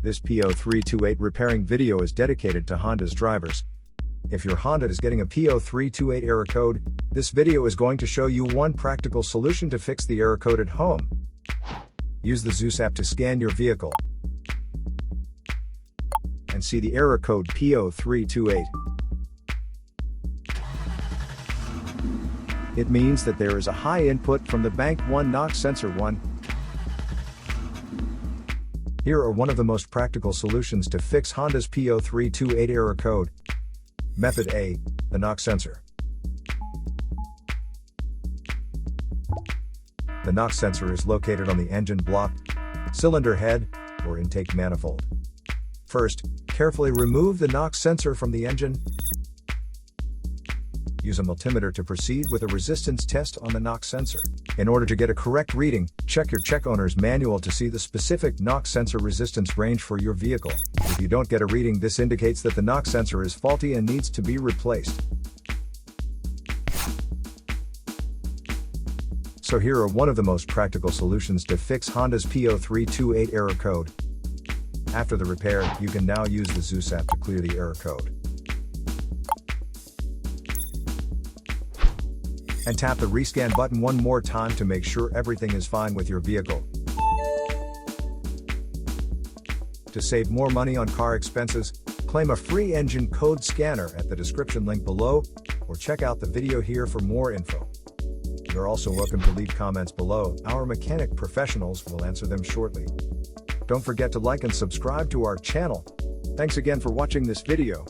This P0328 repairing video is dedicated to Honda's drivers. If your Honda is getting a P0328 error code, this video is going to show you one practical solution to fix the error code at home. Use the Zeus app to scan your vehicle and see the error code P0328. It means that there is a high input from the bank 1 knock sensor 1. Here are one of the most practical solutions to fix Honda's P0328 error code. Method A, the knock sensor. The knock sensor is located on the engine block, cylinder head, or intake manifold. First, carefully remove the knock sensor from the engine. Use a multimeter to proceed with a resistance test on the knock sensor. In order to get a correct reading, check your check owner's manual to see the specific knock sensor resistance range for your vehicle. If you don't get a reading, this indicates that the knock sensor is faulty and needs to be replaced. So here are one of the most practical solutions to fix Honda's P0328 error code. After the repair, you can now use the Zeus app to clear the error code. And tap the rescan button one more time to make sure everything is fine with your vehicle. To save more money on car expenses, claim a free engine code scanner at the description link below, or check out the video here for more info. You're also welcome to leave comments below. Our mechanic professionals will answer them shortly. Don't forget to like and subscribe to our channel. Thanks again for watching this video.